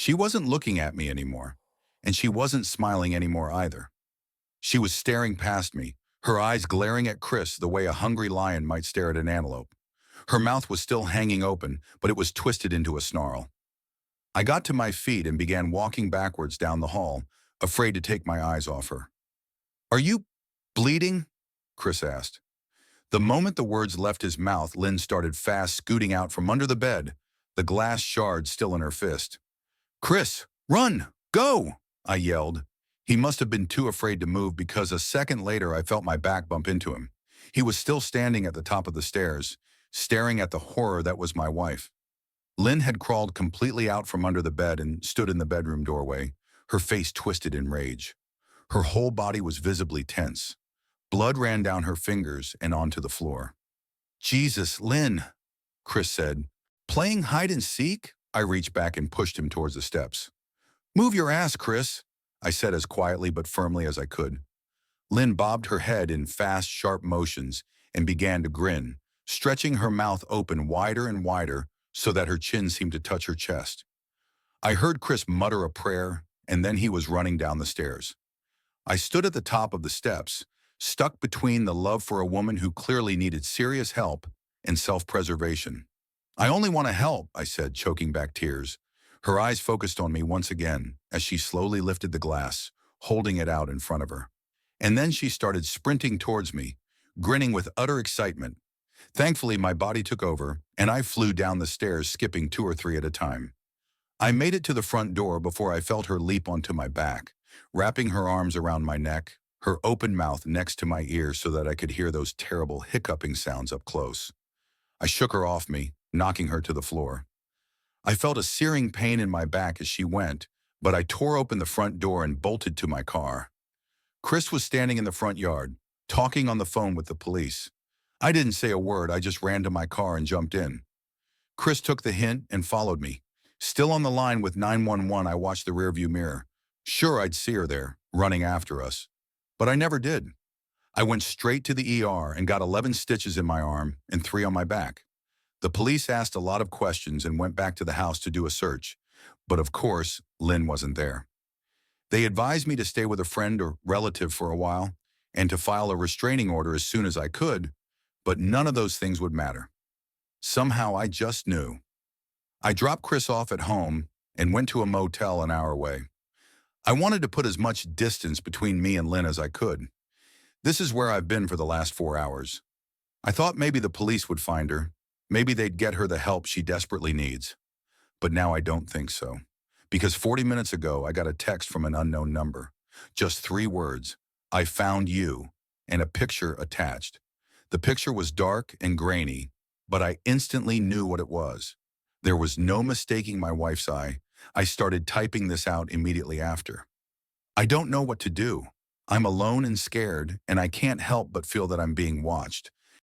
She wasn't looking at me anymore, and she wasn't smiling anymore either. She was staring past me, her eyes glaring at Chris the way a hungry lion might stare at an antelope. Her mouth was still hanging open, but it was twisted into a snarl. I got to my feet and began walking backwards down the hall, afraid to take my eyes off her. "Are you bleeding?" Chris asked. The moment the words left his mouth, Lynn started fast scooting out from under the bed, the glass shard still in her fist. "Chris, run! Go!" I yelled. He must have been too afraid to move because a second later I felt my back bump into him. He was still standing at the top of the stairs, staring at the horror that was my wife. Lynn had crawled completely out from under the bed and stood in the bedroom doorway, her face twisted in rage. Her whole body was visibly tense. Blood ran down her fingers and onto the floor. "Jesus, Lynn," Chris said. "Playing hide and seek?" I reached back and pushed him towards the steps. "Move your ass, Chris," I said as quietly but firmly as I could. Lynn bobbed her head in fast, sharp motions and began to grin, stretching her mouth open wider and wider so that her chin seemed to touch her chest. I heard Chris mutter a prayer, and then he was running down the stairs. I stood at the top of the steps, stuck between the love for a woman who clearly needed serious help and self-preservation. "I only want to help," I said, choking back tears. Her eyes focused on me once again as she slowly lifted the glass, holding it out in front of her. And then she started sprinting towards me, grinning with utter excitement. Thankfully, my body took over, and I flew down the stairs, skipping 2 or 3 at a time. I made it to the front door before I felt her leap onto my back, wrapping her arms around my neck, her open mouth next to my ear so that I could hear those terrible hiccuping sounds up close. I shook her off me, knocking her to the floor. I felt a searing pain in my back as she went, but I tore open the front door and bolted to my car. Chris was standing in the front yard, talking on the phone with the police. I didn't say a word, I just ran to my car and jumped in. Chris took the hint and followed me. Still on the line with 911, I watched the rearview mirror. Sure, I'd see her there, running after us. But I never did. I went straight to the ER and got 11 stitches in my arm and 3 on my back. The police asked a lot of questions and went back to the house to do a search. But of course, Lynn wasn't there. They advised me to stay with a friend or relative for a while and to file a restraining order as soon as I could, but none of those things would matter. Somehow I just knew. I dropped Chris off at home and went to a motel an hour away. I wanted to put as much distance between me and Lynn as I could. This is where I've been for the last 4 hours. I thought maybe the police would find her. Maybe they'd get her the help she desperately needs. But now I don't think so. Because 40 minutes ago, I got a text from an unknown number. Just 3 words, "I found you," and a picture attached. The picture was dark and grainy, but I instantly knew what it was. There was no mistaking my wife's eye. I started typing this out immediately after. "I don't know what to do. I'm alone and scared, and I can't help but feel that I'm being watched.